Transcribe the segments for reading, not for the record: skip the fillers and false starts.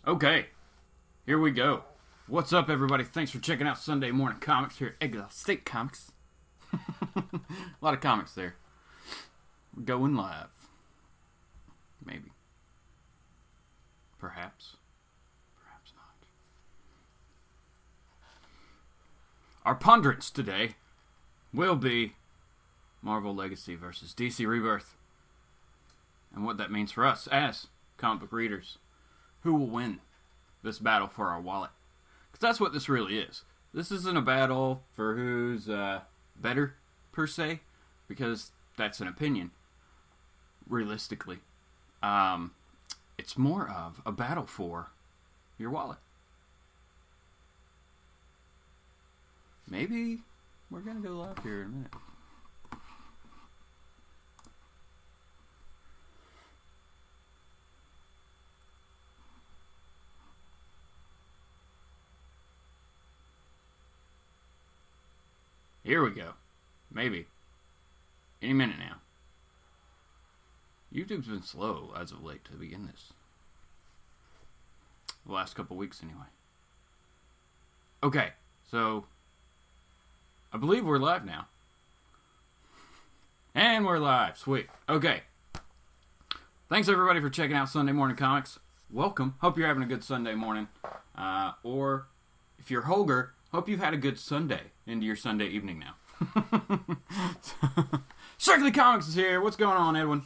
Okay, here we go. What's up, everybody? Thanks for checking out Sunday Morning Comics here at Exile State Comics. A lot of comics there. We're going live. Maybe. Perhaps. Perhaps not. Our ponderance today will be Marvel Legacy versus DC Rebirth. And what that means for us as comic book readers. Who will win this battle for our wallet? Because that's what this really is. This isn't a battle for who's better, per se, because that's an opinion, realistically. It's more of a battle for your wallet. Maybe we're going to go live here in a minute. Here we go. Maybe. Any minute now. YouTube's been slow as of late to begin this. The last couple weeks, anyway. Okay, so I believe we're live now. And we're live. Sweet. Okay. Thanks, everybody, for checking out Sunday Morning Comics. Welcome. Hope you're having a good Sunday morning. Or, if you're Holger, hope you've had a good Sunday into your Sunday evening now. Strictly Comics is here. What's going on, Edwin?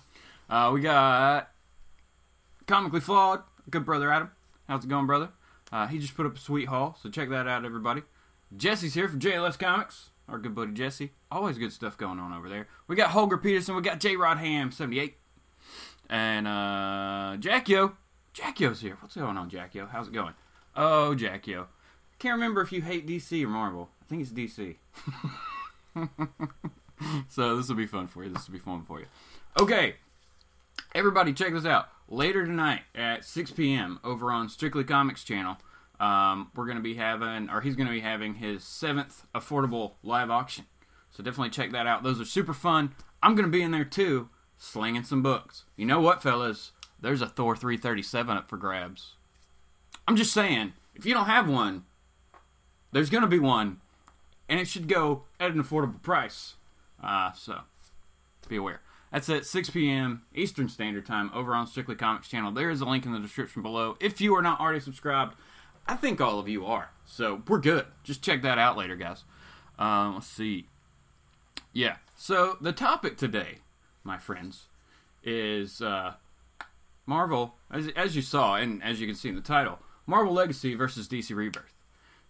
We got Comically Flawed, good brother Adam. How's it going, brother? He just put up a sweet haul, so check that out, everybody. Jesse's here for JLS Comics, our good buddy Jesse. Always good stuff going on over there. We got Holger Peterson, we got J-Rod Ham, 78. And Jackyo. Jackyo's here. What's going on, Jackyo? How's it going? Oh, Jackyo. Can't remember if you hate DC or Marvel. I think it's DC. So this will be fun for you. This will be fun for you. Okay. Everybody, check this out. Later tonight at 6 p.m. over on Strictly Comics channel, we're going to be having, or he's going to be having his 7th affordable live auction. So definitely check that out. Those are super fun. I'm going to be in there too, slinging some books. You know what, fellas? There's a Thor 337 up for grabs. I'm just saying, if you don't have one, there's going to be one, and it should go at an affordable price. So, be aware. That's at 6 p.m. Eastern Standard Time over on Strictly Comics channel. There is a link in the description below. If you are not already subscribed, I think all of you are. So, we're good. Just check that out later, guys. Let's see. Yeah. So, the topic today, my friends, is Marvel, as you saw, and as you can see in the title, Marvel Legacy versus DC Rebirth.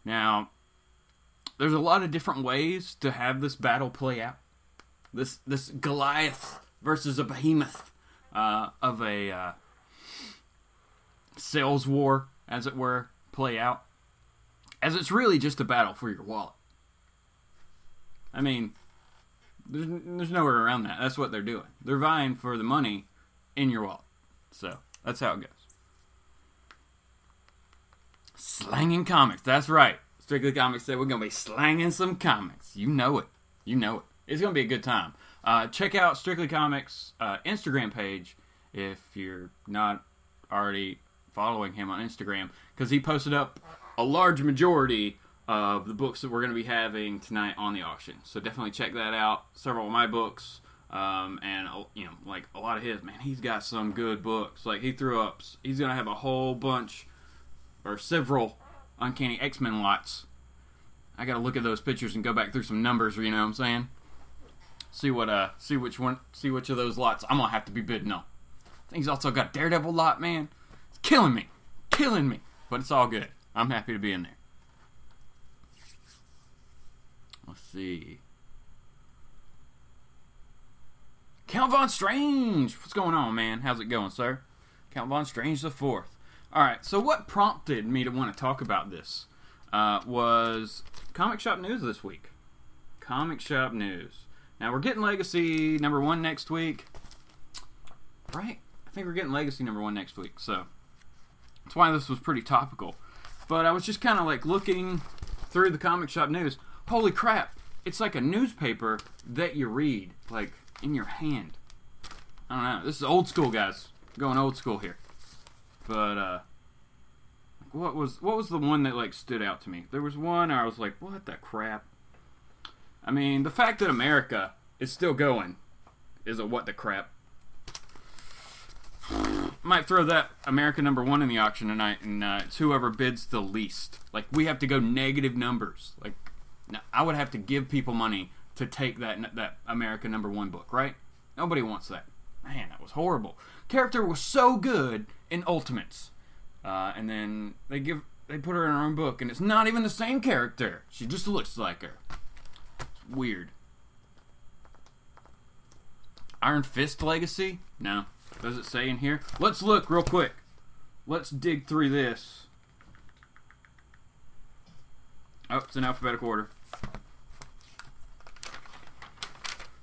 Now, there's a lot of different ways to have this battle play out. This Goliath versus a behemoth of a sales war, as it were, play out. As it's really just a battle for your wallet. I mean, there's nowhere around that. That's what they're doing. They're vying for the money in your wallet. So, that's how it goes. Slanging comics, that's right. Strictly Comics said we're going to be slanging some comics. You know it. You know it. It's going to be a good time. Check out Strictly Comics' Instagram page if you're not already following him on Instagram, because he posted up a large majority of the books that we're going to be having tonight on the auction. So definitely check that out. Several of my books, and you know, like a lot of his. Man, he's got some good books. Like he threw up. He's going to have a whole bunch or several Uncanny X-Men lots. I gotta look at those pictures and go back through some numbers, you know what I'm saying? See which of those lots I'm gonna have to be bidding on. I think he's also got a Daredevil lot, man. It's killing me. But it's all good. I'm happy to be in there. Let's see. Count Von Strange! What's going on, man? How's it going, sir? Count Von Strange the 4th. Alright, so what prompted me to want to talk about this was Comic Shop News this week. Comic Shop News. Now, we're getting Legacy #1 next week. Right? I think we're getting Legacy #1 next week, so that's why this was pretty topical. But I was just kind of like looking through the Comic Shop News. Holy crap, it's like a newspaper that you read, like, in your hand. I don't know. This is old school, guys. Going old school here. But, what was the one that like stood out to me? There was one I was like, what the crap? I mean, the fact that America is still going is a what the crap. Might throw that America #1 in the auction tonight, and it's whoever bids the least. Like, we have to go negative numbers. Like, I would have to give people money to take that America #1 book, right? Nobody wants that. Man, that was horrible. Character was so good in Ultimates, and then they put her in her own book, and it's not even the same character. She just looks like her. It's weird. Iron Fist Legacy? No. Does it say in here? Let's look real quick. Let's dig through this. Oh, it's in alphabetical order.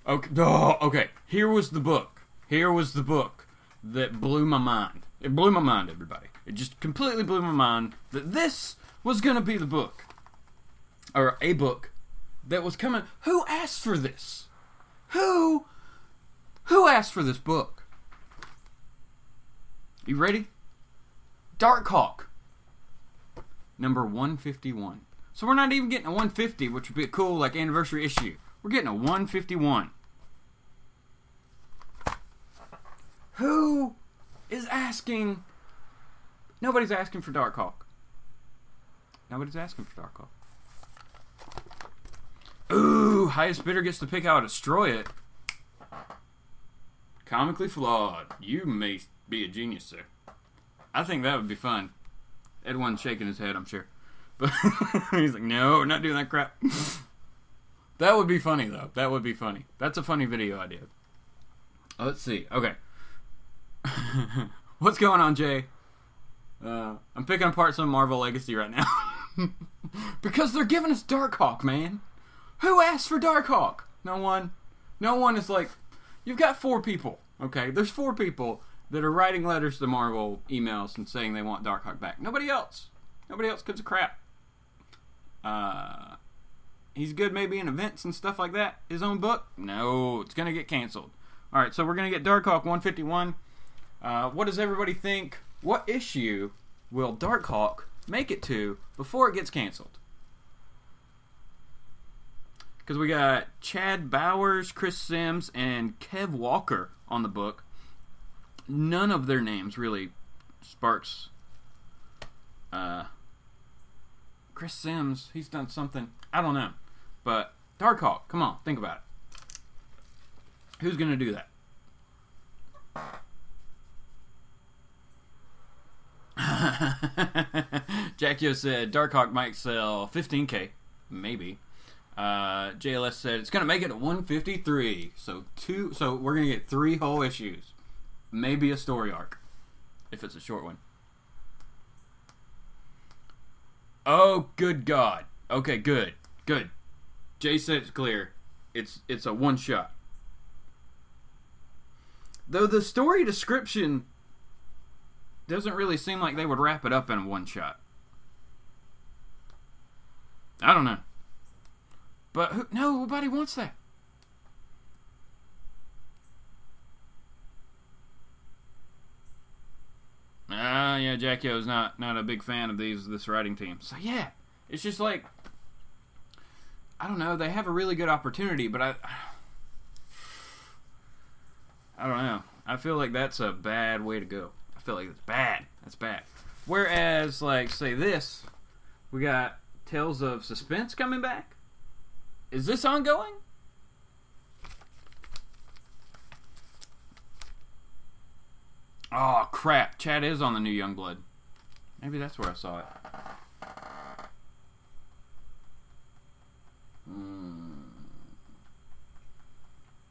Okay. Oh, okay. Here was the book. Here was the book that blew my mind. It blew my mind, everybody. It just completely blew my mind that this was going to be the book. Or a book that was coming. Who asked for this? Who asked for this book? You ready? Darkhawk. Number 151. So we're not even getting a 150, which would be a cool like anniversary issue. We're getting a 151. Who is asking? Nobody's asking for Darkhawk. Nobody's asking for Darkhawk. Ooh, highest bidder gets to pick how to destroy it. Comically flawed. You may be a genius, sir. I think that would be fun. Edwin's shaking his head, I'm sure. But he's like, no, we're not doing that crap. That would be funny, though. That would be funny. That's a funny video idea. Let's see. Okay. What's going on, Jay? I'm picking apart some Marvel Legacy right now. Because they're giving us Darkhawk, man. Who asked for Darkhawk? No one. No one is like... You've got 4 people, okay? There's 4 people that are writing letters to Marvel emails and saying they want Darkhawk back. Nobody else. Nobody else gives a crap. He's good maybe in events and stuff like that. His own book? No, it's going to get canceled. Alright, so we're going to get Darkhawk 151. What does everybody think? What issue will Darkhawk make it to before it gets canceled? Because we got Chad Bowers, Chris Sims, and Kev Walker on the book. None of their names really sparks. Chris Sims, he's done something. I don't know. But Darkhawk, come on, think about it. Who's going to do that? Jackio said Darkhawk might sell 15K. Maybe. JLS said it's gonna make it a 153. So we're gonna get 3 whole issues, maybe a story arc, if it's a short one. Oh, good God. Okay, good. Jay said it's clear. It's a one shot. Though the story description doesn't really seem like they would wrap it up in a one shot. I don't know. But nobody wants that. Yeah, Jackio's not a big fan of this writing team. So yeah, it's just like, I don't know. They have a really good opportunity, but I don't know. I feel like that's a bad way to go. I feel like it's bad. That's bad. Whereas, like, say this, we got Tales of Suspense coming back. Is this ongoing? Oh, crap. Chad is on the new Youngblood. Maybe that's where I saw it.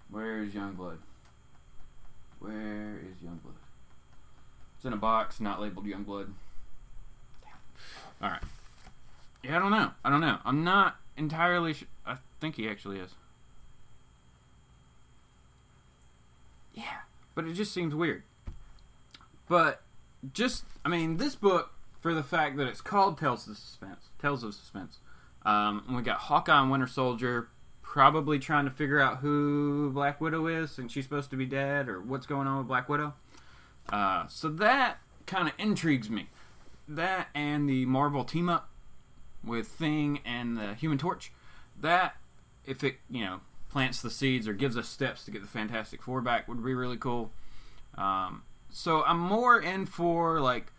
Where is Youngblood? Where is Youngblood? It's in a box, not labeled Youngblood. Alright. Yeah, I don't know. I'm not entirely sure. I think he actually is. Yeah, but it just seems weird. But this book, for the fact that it's called Tales of Suspense. And we got Hawkeye and Winter Soldier probably trying to figure out who Black Widow is, and she's supposed to be dead, or what's going on with Black Widow. So that kind of intrigues me. that and the Marvel team up with Thing and the Human Torch, that, if it, plants the seeds or gives us steps to get the Fantastic Four back, would be really cool. So I'm more in for, like,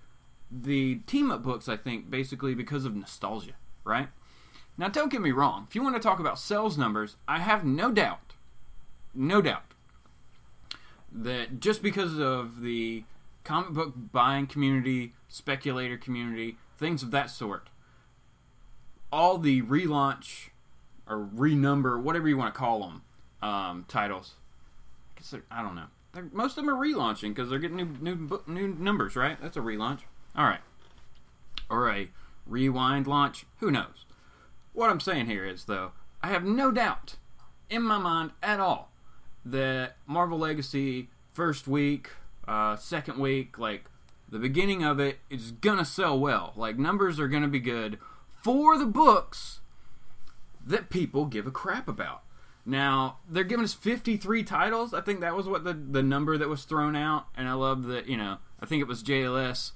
the team-up books, I think, basically because of nostalgia, right? Now, don't get me wrong. If you want to talk about sales numbers, I have no doubt, that just because of the comic book buying community, speculator community, things of that sort, all the relaunch or renumber, whatever you want to call them, titles, I don't know. Most of them are relaunching because they're getting new numbers, right? That's a relaunch. All right. Or a rewind launch. Who knows? What I'm saying here is, though, I have no doubt in my mind at all that Marvel Legacy first week, second week, like the beginning of it is going to sell well. Like, numbers are going to be good for the books that people give a crap about. Now, they're giving us 53 titles. I think that was what the number that was thrown out. And I love that, I think it was JLS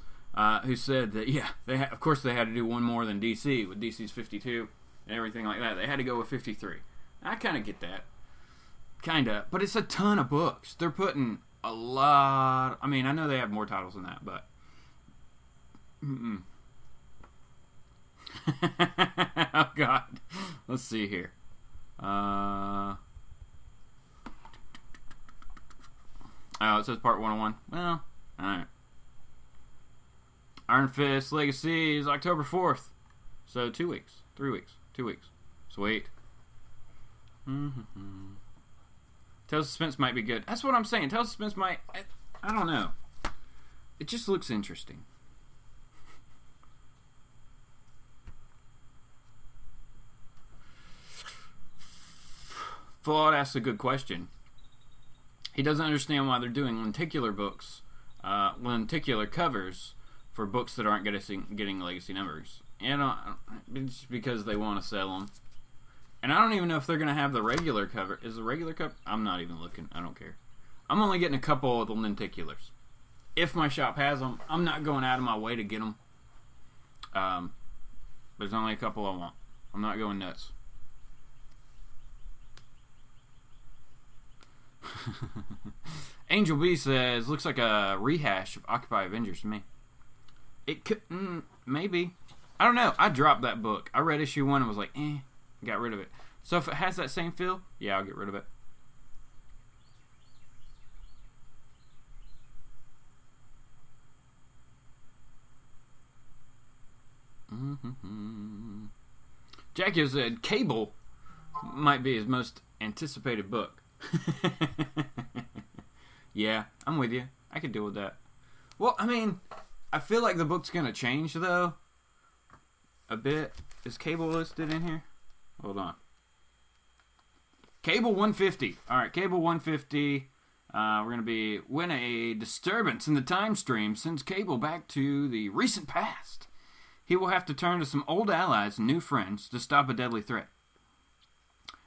who said that, yeah, of course they had to do one more than DC with DC's 52 and everything like that. They had to go with 53. I kind of get that. Kind of. But it's a ton of books. They're putting a lot. I mean, I know they have more titles than that, but. Oh, God. Let's see here. Oh, it says part 101. Well, alright. Iron Fist Legacy is October 4th. So 2 weeks. 3 weeks. 2 weeks. Sweet. Tales of Suspense might be good. That's what I'm saying. Tales of Suspense might... I don't know. It just looks interesting. Flawed asks a good question. He doesn't understand why they're doing lenticular books, lenticular covers for books that aren't getting legacy numbers. And it's because they want to sell them. And I don't even know if they're going to have the regular cover. Is the regular cover? I'm not even looking. I don't care. I'm only getting a couple of the lenticulars. If my shop has them, I'm not going out of my way to get them. There's only a couple I want. I'm not going nuts. Angel B says, looks like a rehash of Occupy Avengers to me. It could, maybe. I don't know. I dropped that book. I read issue 1 and was like, got rid of it. So if it has that same feel, yeah, I'll get rid of it. Jackie said, Cable might be his most anticipated book. Yeah, I'm with you. I could deal with that. Well, I mean, I feel like the book's gonna change though a bit. Is Cable listed in here? Hold on. Cable 150. Alright, Cable 150. We're gonna be when a disturbance in the time stream sends Cable back to the recent past. He will have to turn to some old allies and new friends to stop a deadly threat.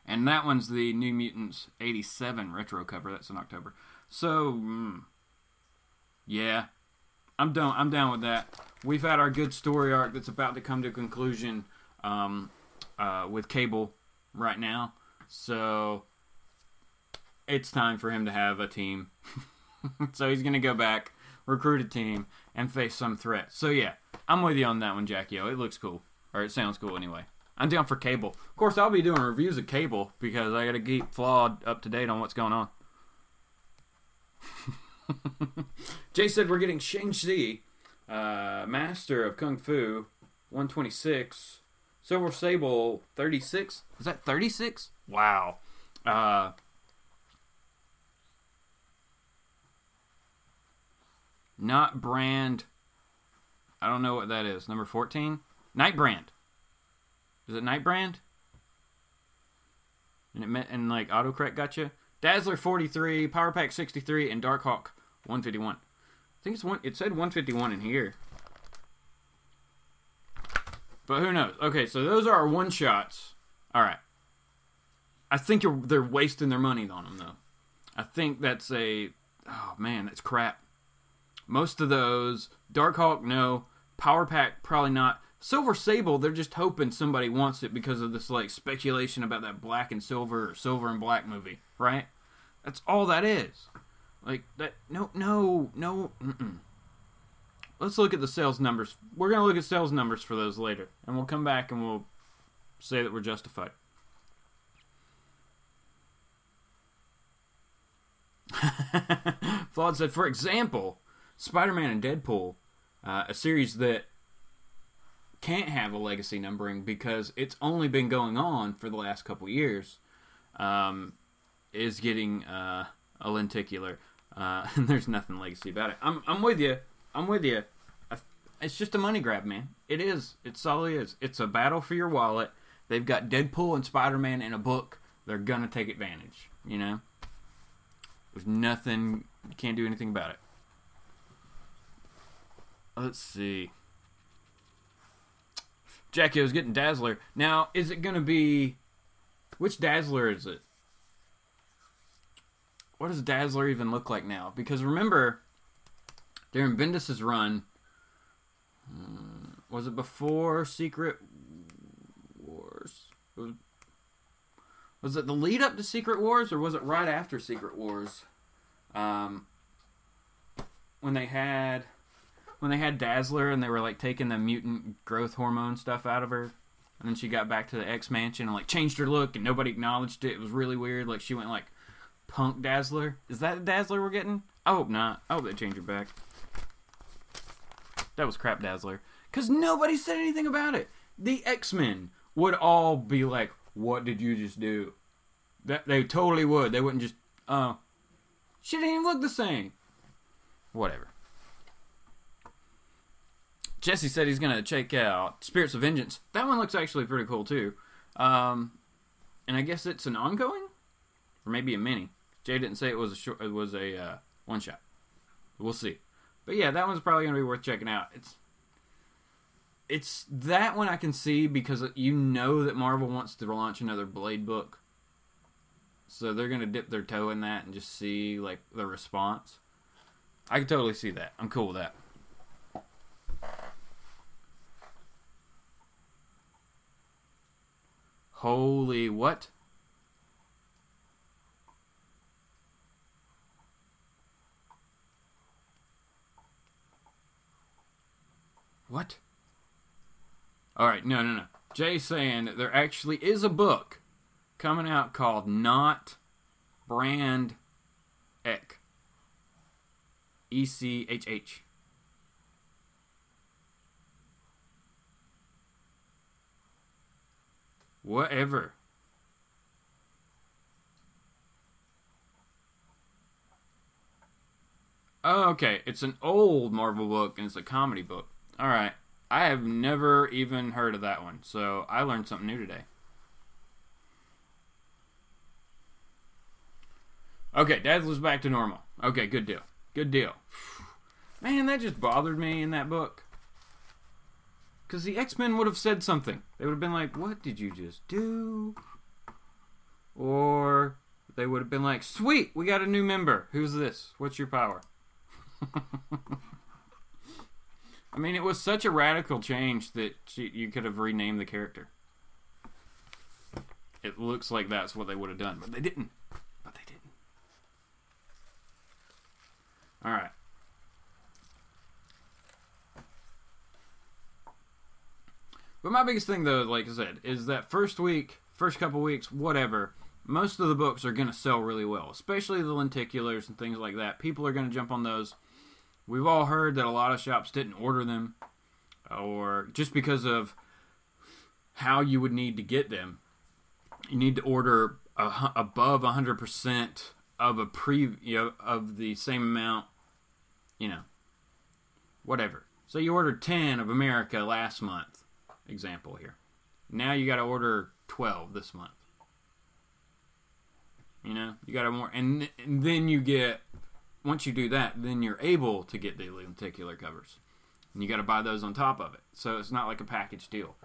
And that one's the New Mutants 87 retro cover. That's in October. So, yeah, I'm down with that. We've had our good story arc that's about to come to a conclusion with Cable right now. So, it's time for him to have a team. So he's going to go back, recruit a team, and face some threat. So, yeah, I'm with you on that one, Jackie O. It looks cool. Or it sounds cool anyway. I'm down for Cable. Of course, I'll be doing reviews of Cable because I got to keep Flawed up to date on what's going on. Jay said we're getting Shang-Chi, Master of Kung Fu, 126, Silver Sable, 36. Is that 36? Wow. Not Brand. I don't know what that is. Number 14? Night Brand. Is it Night Brand? And like autocorrect gotcha. Dazzler 43, Power Pack 63, and Darkhawk 151. I think it said 151 in here. But who knows? Okay, so those are our one-shots. Alright. I think they're wasting their money on them, though. I think that's oh man, that's crap. Most of those, Darkhawk, no. Power Pack, probably not. Silver Sable, they're just hoping somebody wants it because of this, like, speculation about that black and silver or silver and black movie, right? That's all that is. Like, that, no. Let's look at the sales numbers. We're going to look at sales numbers for those later. And we'll come back and we'll say that we're justified. Flawed said, for example, Spider-Man and Deadpool, a series that can't have a legacy numbering because it's only been going on for the last couple years, is getting a lenticular. And there's nothing legacy about it. I'm with you. It's just a money grab, man. It is. It solidly is. It's a battle for your wallet. They've got Deadpool and Spider-Man in a book. They're gonna take advantage, you know? There's nothing, you can't do anything about it. Let's see. Jackie was getting Dazzler. Now, is it gonna be, which Dazzler is it? What does Dazzler even look like now? Because remember, during Bendis' run, was it before Secret Wars? Was it the lead up to Secret Wars, or was it right after Secret Wars? When they had Dazzler and they were like taking the mutant growth hormone stuff out of her, and then she got back to the X Mansion and like changed her look and nobody acknowledged it. It was really weird. Like she went like punk Dazzler. Is that the Dazzler we're getting? I hope not. I hope they change her back. That was crap Dazzler. Because nobody said anything about it. The X-Men would all be like, what did you just do? That they totally would. They wouldn't just, she didn't even look the same. Whatever. Jesse said he's going to check out Spirits of Vengeance. That one looks actually pretty cool, too. And I guess it's an ongoing? Or maybe a mini. Jay didn't say it was a one-shot. We'll see. But yeah, that one's probably going to be worth checking out. It's that one I can see because you know that Marvel wants to launch another Blade book. So they're going to dip their toe in that and just see like the response. I can totally see that. I'm cool with that. Holy what? What? Alright, no. Jay's saying that there actually is a book coming out called Not Brand Ek. ECHH. Whatever. Oh, okay. It's an old Marvel book and it's a comedy book. Alright. I have never even heard of that one, so I learned something new today. Okay, Dazzler's back to normal. Okay, good deal. Good deal. Man, that just bothered me in that book. Because the X-Men would have said something. They would have been like, what did you just do? Or they would have been like, sweet, we got a new member. Who's this? What's your power? I mean, it was such a radical change that you could have renamed the character. It looks like that's what they would have done, but they didn't. Alright. But my biggest thing, though, like I said, is that first couple weeks, whatever, most of the books are going to sell really well, especially the lenticulars and things like that. People are going to jump on those. We've all heard that a lot of shops didn't order them, or just because of how you would need to get them. You need to order above 100% of of the same amount, whatever. So you ordered 10 of America last month, example here. Now you got to order 12 this month. You got to more, and then you get. Once you do that, then you're able to get the lenticular covers. And you got to buy those on top of it. So it's not like a package deal.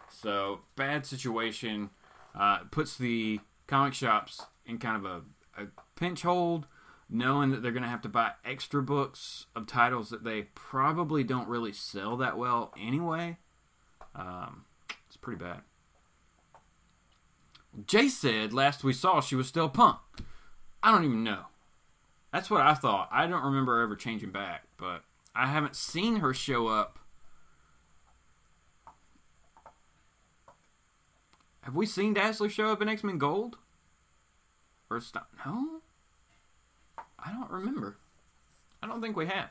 So, bad situation. Puts the comic shops in kind of a pinch hold. knowing that they're going to have to buy extra books of titles that they probably don't really sell that well anyway. It's pretty bad. Jay said last we saw she was still Punk. I don't even know. That's what I thought. I don't remember her ever changing back, but I haven't seen her show up. Have we seen Dazzler show up in X-Men Gold? Or no? I don't remember. I don't think we have.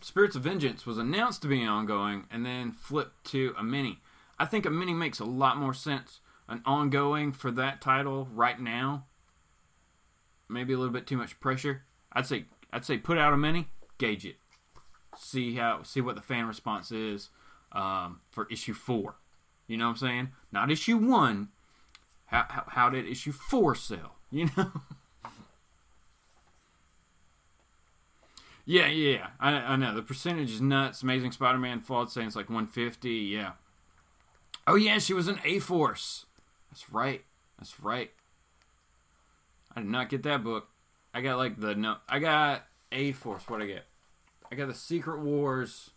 Spirits of Vengeance was announced to be ongoing and then flipped to a mini. I think a mini makes a lot more sense. An ongoing for that title right now, maybe a little bit too much pressure. I'd say put out a mini, gauge it, see what the fan response is for issue 4. You know what I'm saying? Not issue 1. How did issue 4 sell? You know. Yeah. I know. The percentage is nuts. Amazing Spider-Man Flawed saying it's like 150. Yeah. Oh, yeah, she was an A-Force. That's right. I did not get that book. I got I got A-Force. What'd I get? I got the Secret Wars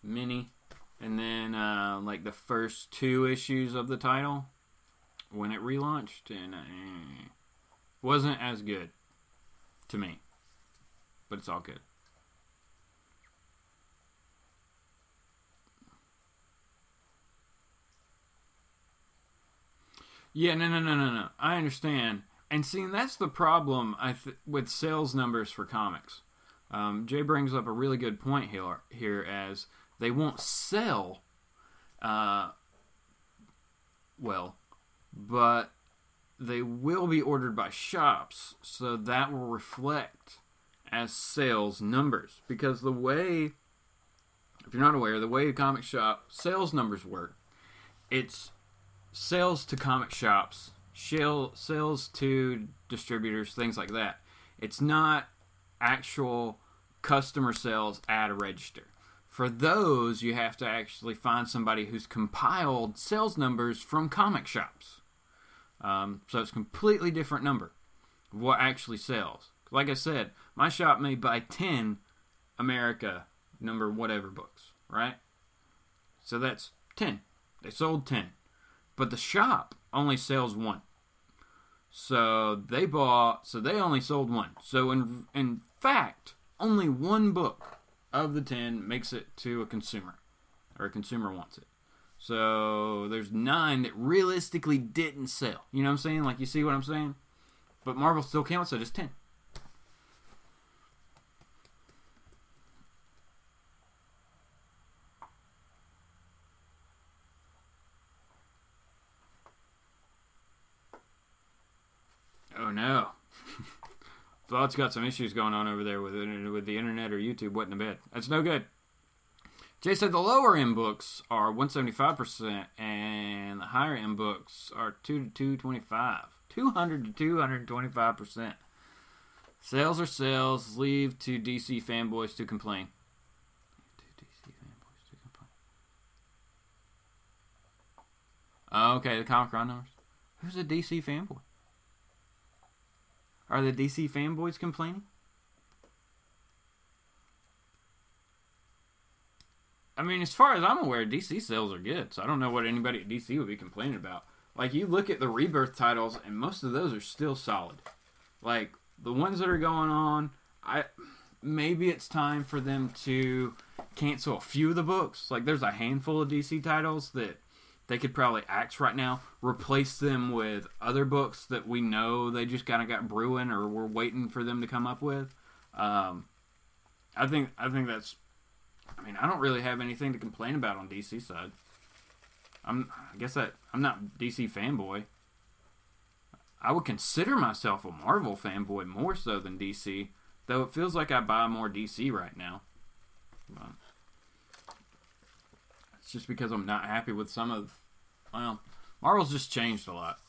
mini. And then, like, the first 2 issues of the title when it relaunched. And wasn't as good to me. But it's all good. Yeah, no. I understand. And seeing that's the problem with sales numbers for comics. Jay brings up a really good point here as they won't sell well, but they will be ordered by shops, so that will reflect as sales numbers. Because the way, if you're not aware, the way comic shop sales numbers work, it's sales to comic shops, sales to distributors, things like that. It's not actual customer sales at a register. For those, you have to actually find somebody who's compiled sales numbers from comic shops. So it's a completely different number of what actually sells. Like I said, my shop may buy 10 America number whatever books, right? So that's 10. They sold 10. But the shop only sells 1. So they only sold 1. So in fact, only 1 book of the 10 makes it to a consumer. Or a consumer wants it. So there's 9 that realistically didn't sell. You know what I'm saying? Like, you see what I'm saying? But Marvel still counts it as 10. Oh no. Thought's got some issues going on over there with the internet or YouTube wetting the bed. That's no good. Jay said the lower end books are 175% and the higher end books are 200 to 225%. Sales are sales. Leave to DC fanboys to complain. Oh, okay, the ComicFrontline numbers. Who's a DC fanboy? Are the DC fanboys complaining? I mean, as far as I'm aware, DC sales are good, so I don't know what anybody at DC would be complaining about. Like, you look at the Rebirth titles, and most of those are still solid. Like, the ones that are going on, maybe it's time for them to cancel a few of the books. Like, there's a handful of DC titles that they could probably axe right now, replace them with other books that we know they just kind of got brewing or we're waiting for them to come up with. I think that's. I mean, I don't really have anything to complain about on DC side. I'm not DC fanboy. I would consider myself a Marvel fanboy more so than DC, though it feels like I buy more DC right now. But it's just because I'm not happy with some of. Well, Marvel's just changed a lot,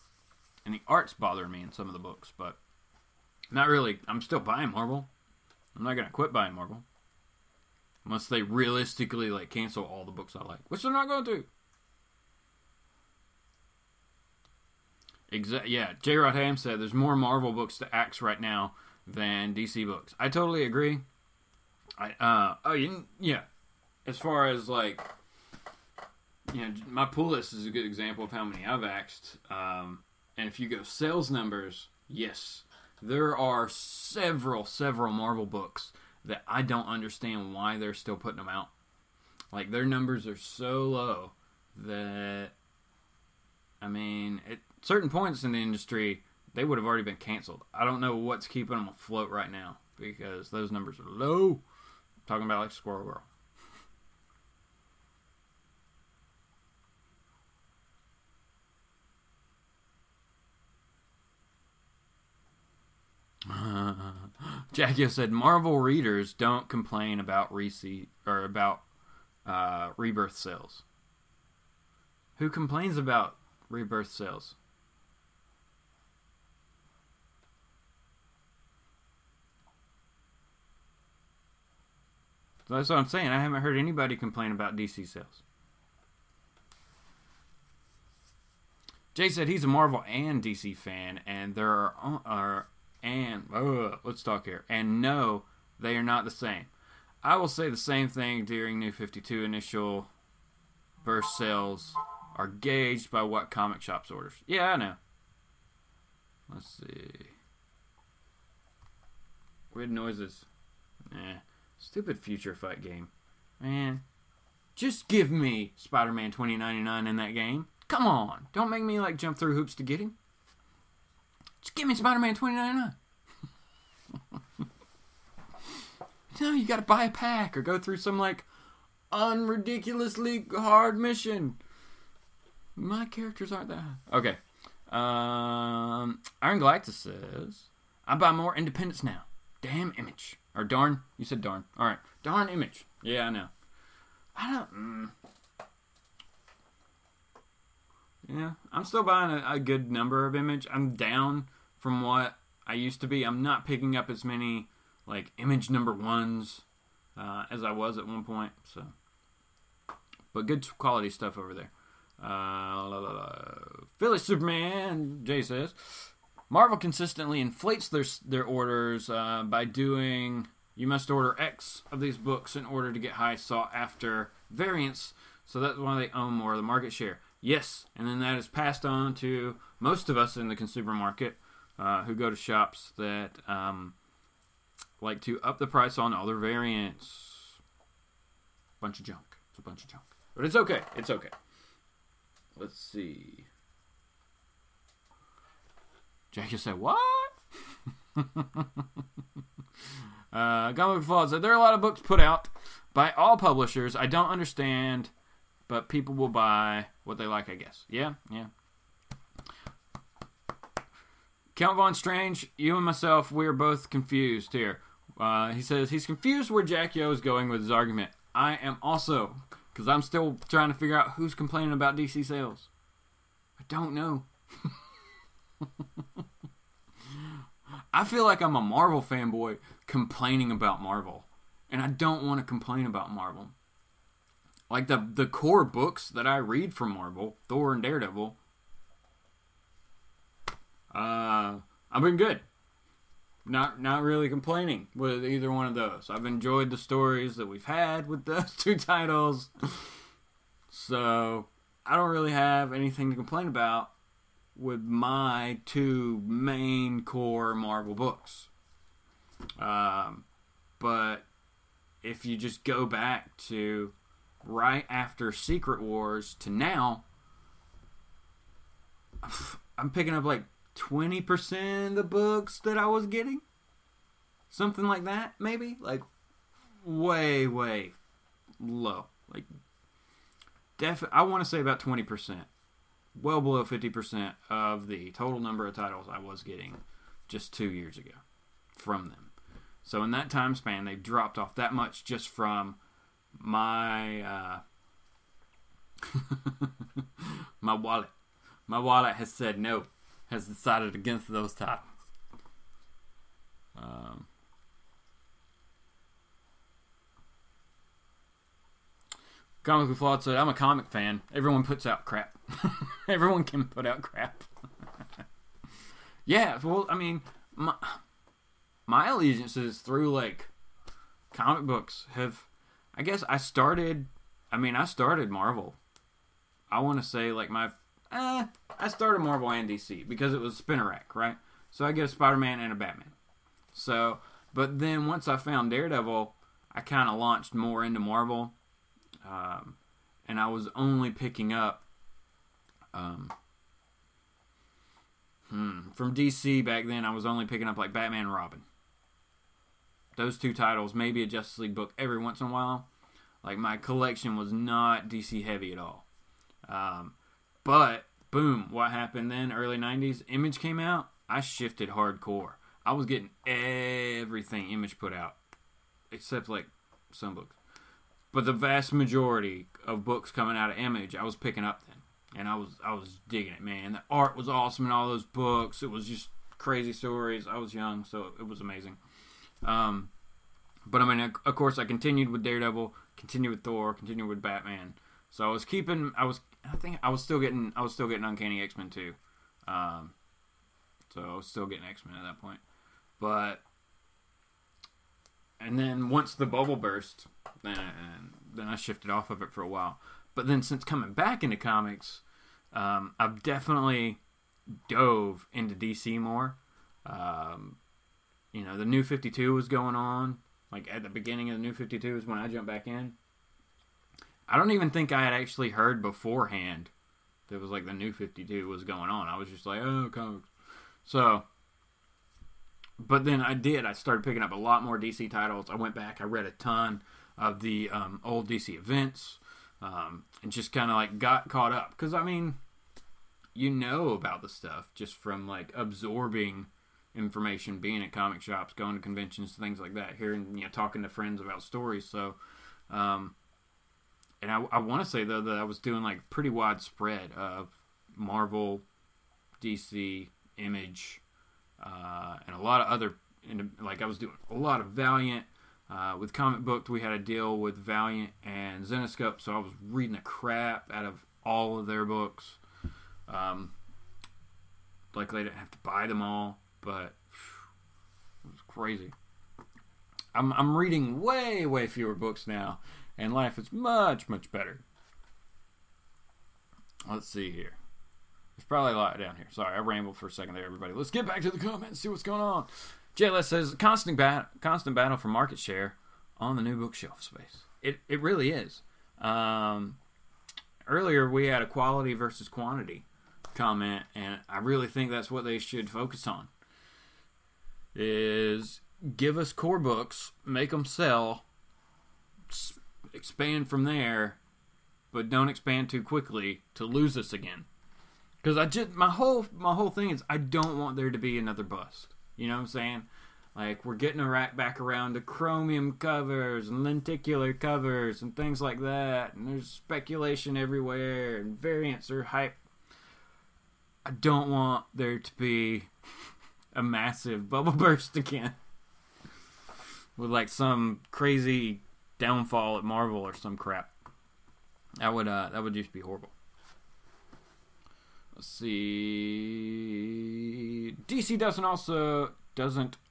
and the art's bothering me in some of the books, but not really. I'm still buying Marvel. I'm not gonna quit buying Marvel. Unless they realistically, like, cancel all the books I like. Which they're not going to. Yeah, J. Rod Ham said there's more Marvel books to Axe right now than DC books. I totally agree. Yeah. As far as like, my pull list is a good example of how many I've axed. And if you go sales numbers, yes, there are several Marvel books that I don't understand why they're still putting them out. Like, their numbers are so low that, I mean, at certain points in the industry, they would have already been canceled. I don't know what's keeping them afloat right now because those numbers are low. I'm talking about like Squirrel Girl. Jackie said Marvel readers don't complain about Rebirth sales. Who complains about Rebirth sales? So that's what I'm saying. I haven't heard anybody complain about DC sales. Jay said he's a Marvel and DC fan, and let's talk here. And no, they are not the same. I will say the same thing during New 52 initial burst sales are gauged by what comic shops orders. Yeah, I know. Let's see. Weird noises. Stupid Future Fight game. Man, just give me Spider-Man 2099 in that game. Come on. Don't make me like jump through hoops to get him. Just give me Spider-Man 2099. No, you gotta buy a pack or go through some like unridiculously hard mission. My characters aren't that high. Okay. Iron Galactus says, I buy more independents now. Damn Image. Or darn. You said darn. Alright. Darn Image. Yeah, I know. Yeah, I'm still buying a good number of Image. I'm down from what I used to be. I'm not picking up as many like Image number ones as I was at one point. So, but good quality stuff over there. Philly Superman, Jay says, Marvel consistently inflates their orders by doing, you must order X of these books in order to get high sought after variants. So that's why they own more of the market share. Yes, and then that is passed on to most of us in the consumer market who go to shops that like to up the price on other variants. Bunch of junk. It's a bunch of junk. But it's okay. It's okay. Let's see. Jackie said, what? Comic Fallout said, there are a lot of books put out by all publishers. I don't understand, but people will buy what they like, I guess. Yeah. Count Von Strange, you and myself, we're both confused here. He says he's confused where Jackie O is going with his argument. I am also, because I'm still trying to figure out who's complaining about DC sales. I don't know. I feel like I'm a Marvel fanboy complaining about Marvel. And I don't want to complain about Marvel. Like the core books that I read from Marvel, Thor and Daredevil, I've been good. Not really complaining with either one of those. I've enjoyed the stories that we've had with those two titles. So I don't really have anything to complain about with my two main core Marvel books. But if you just go back to right after Secret Wars to now, I'm picking up like 20% of the books that I was getting. Something like that, maybe? Like, way low. Like, I want to say about 20%. Well below 50% of the total number of titles I was getting just 2 years ago from them. So in that time span, they've dropped off that much just from my my wallet. My wallet has said no, has decided against those titles. Comic Flawed said, I'm a comic fan. Everyone puts out crap. Everyone can put out crap. Yeah, well, I mean, my allegiances through, like, comic books have, I guess I started Marvel. I want to say, like, I started Marvel and DC because it was spinner rack, right? So I get a Spider-Man and a Batman. So, but then once I found Daredevil, I kind of launched more into Marvel. And I was only picking up from DC back then, I was only picking up like Batman and Robin. Those two titles, maybe a Justice League book every once in a while. Like, my collection was not DC heavy at all. But, boom, what happened then? Early 90s, Image came out. I shifted hardcore. I was getting everything Image put out. Except, like, some books. But the vast majority of books coming out of Image, I was picking up then. And I was digging it, man. The art was awesome in all those books. It was just crazy stories. I was young, so it was amazing. But I mean, of course, I continued with Daredevil, continued with Thor, continued with Batman. So I think I was still getting Uncanny X-Men too. So I was still getting X-Men at that point. And then once the bubble burst, then I shifted off of it for a while. But then since coming back into comics, I've definitely dove into DC more. You know, the New 52 was going on. Like, at the beginning of the New 52 is when I jumped back in. I don't even think I had actually heard beforehand that was like the New 52 was going on. I was just like, oh, comics. So, but then I started picking up a lot more DC titles. I went back, I read a ton of the old DC events, and just kind of like got caught up. Because, I mean, you know about the stuff just from like absorbing information, being at comic shops, going to conventions, things like that, hearing, you know, talking to friends about stories. So, and I want to say, though, that I was doing like pretty widespread of Marvel, DC, Image, and a lot of other, like I was doing a lot of Valiant. With Comic Book, we had a deal with Valiant and Zenescope, so I was reading the crap out of all of their books. Luckily, I didn't have to buy them all, but it was crazy. I'm reading way fewer books now, and life is much better. Let's see here. There's probably a lot down here. Sorry, I rambled for a second there, everybody. Let's get back to the comments and see what's going on. JLS says, constant battle for market share on the new bookshelf space. It really is. Earlier, we had a quality versus quantity comment, and I really think that's what they should focus on. Is give us core books, make them sell, expand from there, but don't expand too quickly to lose us again. Because my whole thing is I don't want there to be another bust. You know what I'm saying? Like, we're getting back around to chromium covers and lenticular covers and things like that. And there's speculation everywhere and variants are hype. I don't want there to be a massive bubble burst again. With, like, some crazy downfall at Marvel or some crap. That would just be horrible. Let's see. DC doesn't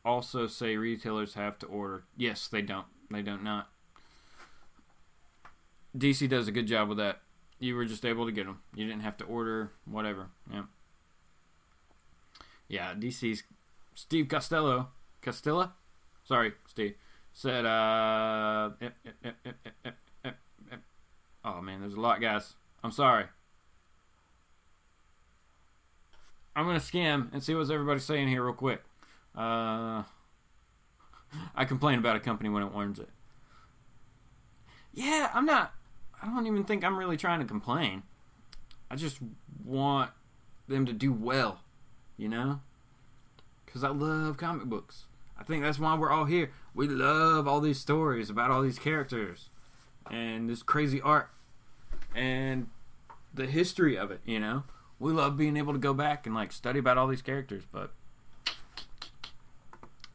also say retailers have to order. Yes, they don't. They don't not. DC does a good job with that. You were just able to get them. You didn't have to order whatever. Yeah. Yeah, DC's Steve Costello. Sorry, Steve. Said, oh man, there's a lot, guys. I'm sorry. I'm going to skim and see what everybody's saying here real quick. I complain about a company when it warns it. Yeah, I don't even think I'm really trying to complain. I just want them to do well, you know? Because I love comic books. I think that's why we're all here. We love all these stories about all these characters and this crazy art and the history of it, you know? We love being able to go back and like study about all these characters, but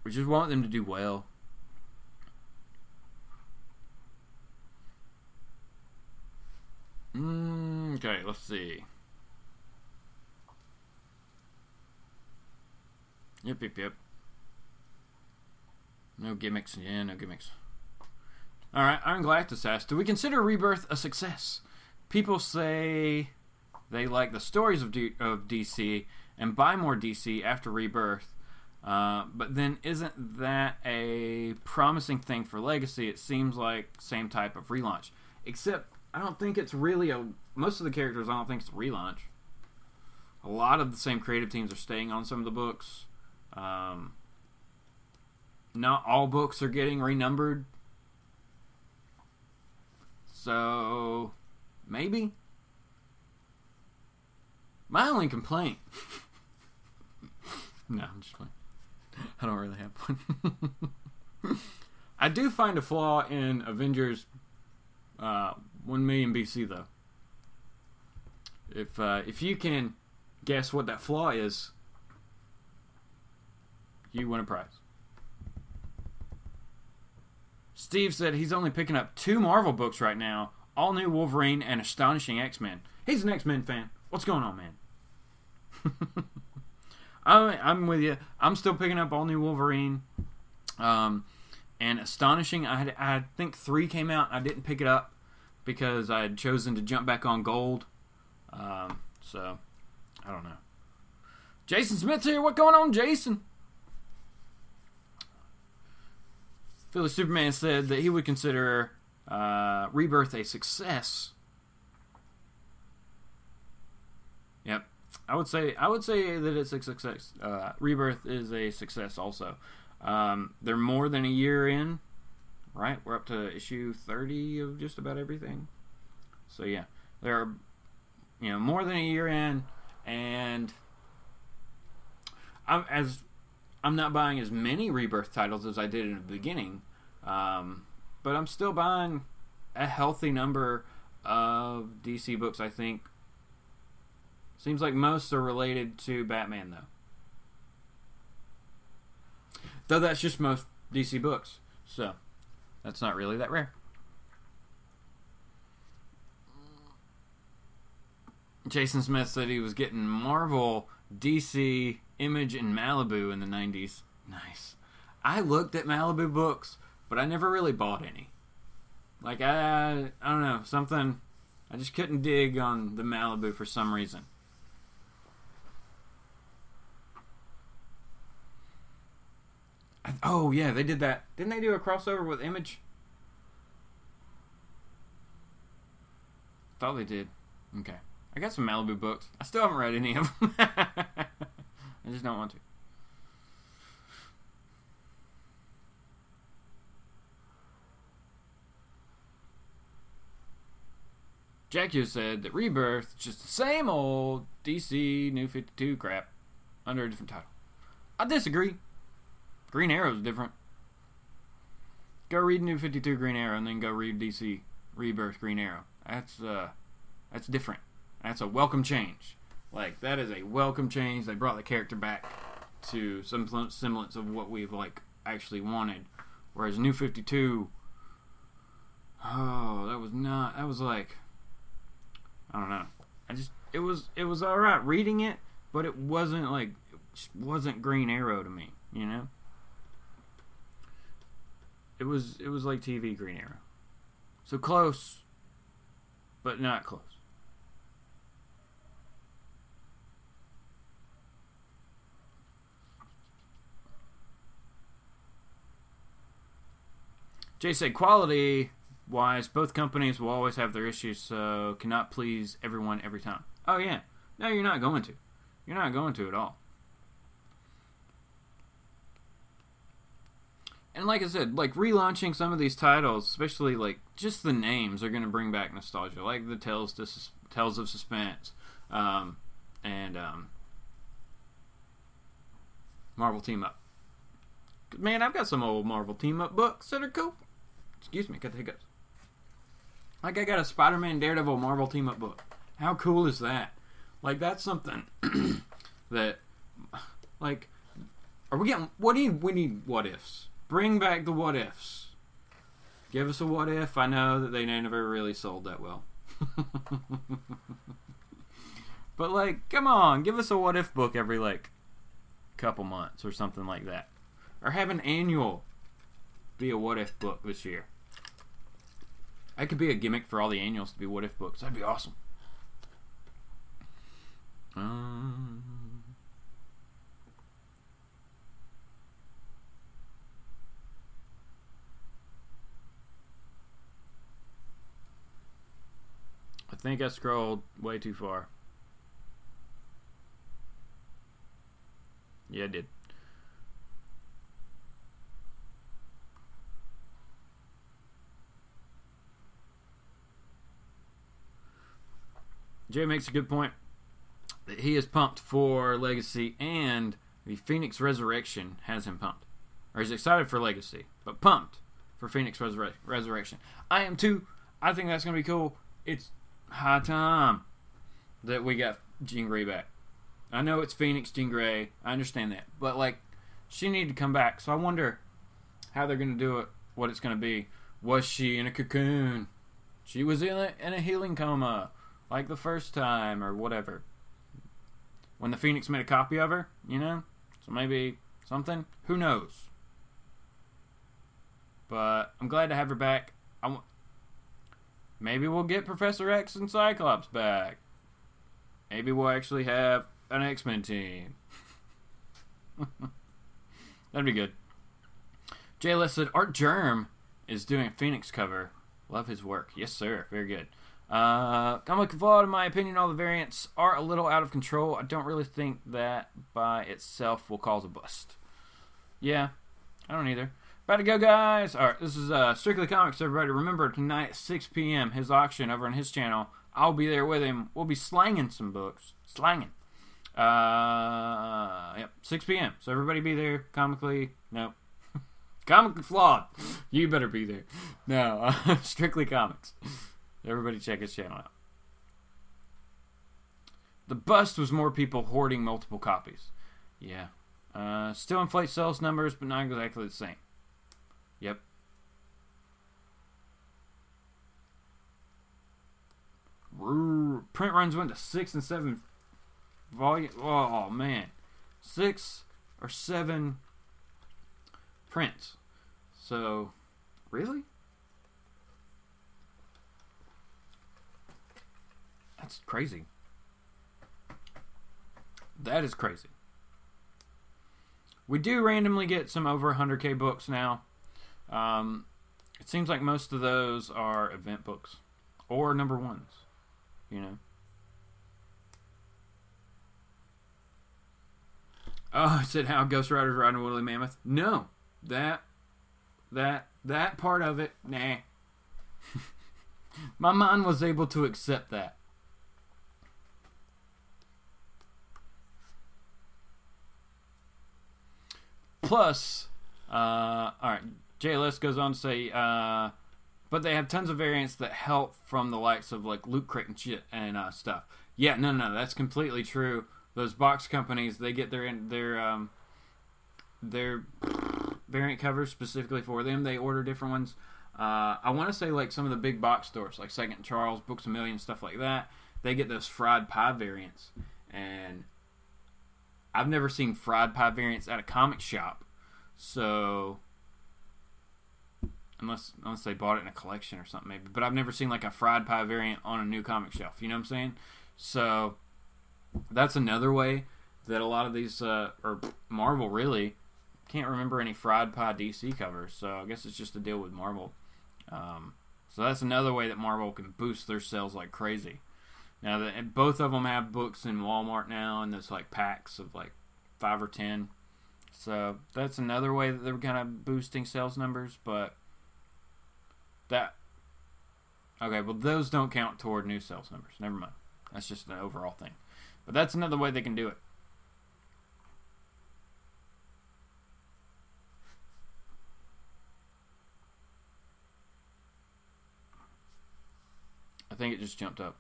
we just want them to do well. Okay, let's see. Yep. No gimmicks. Yeah, no gimmicks. Alright, Iron Galactus asks, do we consider Rebirth a success? People say they like the stories of DC and buy more DC after Rebirth. But then isn't that a promising thing for Legacy? It seems like same type of relaunch. Except, I don't think it's really most of the characters, I don't think it's a relaunch. A lot of the same creative teams are staying on some of the books. Not all books are getting renumbered. So, maybe. My only complaint... No, I'm just playing. I don't really have one. I do find a flaw in Avengers 1 million BC, though. If you can guess what that flaw is, you win a prize. Steve said he's only picking up 2 Marvel books right now. All New Wolverine and Astonishing X-Men. He's an X-Men fan. What's going on, man? I'm with you. I'm still picking up All New Wolverine. And Astonishing, I think 3 came out. I didn't pick it up because I had chosen to jump back on Gold. So, I don't know. Jason Smith here. What going on, Jason? Philly Superman said that he would consider Rebirth a success. Yep, I would say that it's a success. Rebirth is a success also. They're more than a year in, right? We're up to issue 30 of just about everything. So yeah, they're more than a year in, and I'm not buying as many Rebirth titles as I did in the beginning, but I'm still buying a healthy number of DC books, I think. Seems like most are related to Batman, though. Though that's just most DC books, so that's not really that rare. Jason Smith said he was getting Marvel, DC, Image, and Malibu in the 90s. Nice. I looked at Malibu books, but I never really bought any. Like, I don't know, something... I just couldn't dig on the Malibu for some reason. Oh, yeah, they did that. Didn't they do a crossover with Image? Thought they did. Okay. I got some Malibu books. I still haven't read any of them. I just don't want to. Jackie said that Rebirth is just the same old DC New 52 crap under a different title. I disagree. Green Arrow's different. Go read New 52 Green Arrow and then go read DC Rebirth Green Arrow. That's different. That's a welcome change. Like, that is a welcome change. They brought the character back to some semblance of what we've, like, actually wanted. Whereas New 52, that was like, I don't know. It was alright reading it, but it wasn't, like, it just wasn't Green Arrow to me, you know? It was like TV Green Arrow. So close, but not close. Jay said, quality-wise, both companies will always have their issues, so cannot please everyone every time. Oh, yeah. No, you're not going to. You're not going to at all. And like I said, like, relaunching some of these titles, especially, like, just the names are going to bring back nostalgia. Like the Tales of Suspense, and Marvel Team Up. Man, I've got some old Marvel Team Up books that are cool. Excuse me, got the hiccups. Like, I got a Spider-Man Daredevil Marvel Team Up book. How cool is that? Like, that's something that, like, we need what ifs. Bring back the what ifs. Give us a what if. I know that they never really sold that well. But, like, come on, give us a what if book every, like, couple months or something like that. Or have an annual be a what if book this year. I could be a gimmick for all the annuals to be what if books. That'd be awesome. I think I scrolled way too far. Yeah, I did. Jay makes a good point that he is pumped for Legacy, and the Phoenix Resurrection has him pumped. Or he's excited for Legacy, but pumped for Phoenix Resurrection. I am too. I think that's going to be cool. It's high time that we got Jean Grey back. I know it's Phoenix Jean Grey. I understand that. But, like, she needed to come back. So I wonder how they're going to do it, what it's going to be. Was she in a cocoon? She was in a healing coma, like the first time, or whatever. When the Phoenix made a copy of her, you know? So maybe something. Who knows? But I'm glad to have her back. Maybe we'll get Professor X and Cyclops back. Maybe we'll actually have an X-Men team. That'd be good. JLS said, Art Germ is doing a Phoenix cover. Love his work. Yes, sir. Very good. Comic Flawed, in my opinion, all the variants are a little out of control. I don't really think that by itself will cause a bust. Yeah, I don't either. About to go, guys. Alright, this is Strictly Comics, everybody. Remember, tonight at 6 p.m., his auction over on his channel. I'll be there with him. We'll be slanging some books. Slanging. Yep, 6 p.m. So everybody be there. Comically, no. Comically Flawed. You better be there. No, Strictly Comics. Everybody check his channel out. The bust was more people hoarding multiple copies. Yeah. Still inflate sales numbers, but not exactly the same. Yep. Print runs went to 6 and 7 volume. Oh, man. 6 or 7 prints. So, really? That's crazy. That is crazy. We do randomly get some over 100K books now. It seems like most of those are event books or number ones, you know. Oh, I said how Ghost Rider's riding a woolly mammoth. No, that part of it, nah. My mind was able to accept that. Plus, alright, JLS goes on to say, but they have tons of variants that help from the likes of like Loot Crate and shit and stuff. Yeah, no, that's completely true. Those box companies, they get their variant covers specifically for them. They order different ones. I want to say like some of the big box stores, like Second Charles, Books A Million, stuff like that. They get those fried pie variants, and I've never seen fried pie variants at a comic shop. So, unless they bought it in a collection or something maybe. But I've never seen like a fried pie variant on a new comic shelf. You know what I'm saying? So, that's another way that a lot of these, or Marvel really, can't remember any fried pie DC covers. So, I guess it's just a deal with Marvel. So, that's another way that Marvel can boost their sales like crazy. Now, both of them have books in Walmart now, and there's like packs of like 5 or 10. So that's another way that they're kind of boosting sales numbers. But okay, well those don't count toward new sales numbers. Never mind. That's just an overall thing. But that's another way they can do it. I think it just jumped up.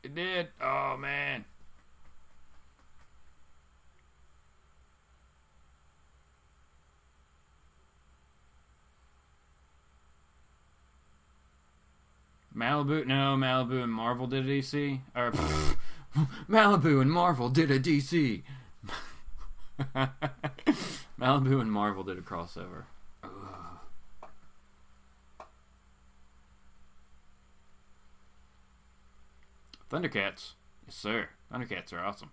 It did. Oh, man. Malibu? No, Malibu and Marvel did DC. Or, Malibu and Marvel did a DC. Malibu and Marvel did a crossover. Ugh. Thundercats. Yes, sir. Thundercats are awesome.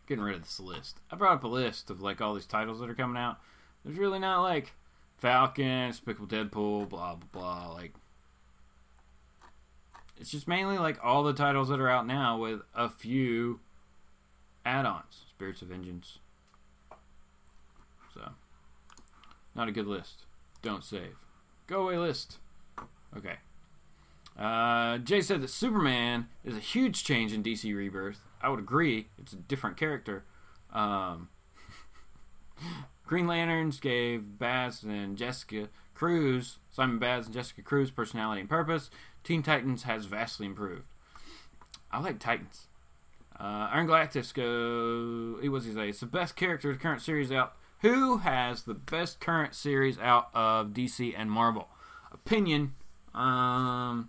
Getting rid of this list. I brought up a list of like all these titles that are coming out. There's really not like Falcon, Despicable Deadpool, blah blah blah. Like, it's just mainly like all the titles that are out now with a few add-ons. Spirits of Vengeance. So, not a good list. Don't save. Go away list. Okay. Jay said that Superman is a huge change in DC Rebirth. I would agree. It's a different character. Green Lanterns gave Baz and Jessica Cruz, Simon Baz and Jessica Cruz, personality and purpose. Teen Titans has vastly improved. I like Titans. Iron Galactus it's the best character of the current series out. Who has the best current series out of DC and Marvel? Opinion. Man,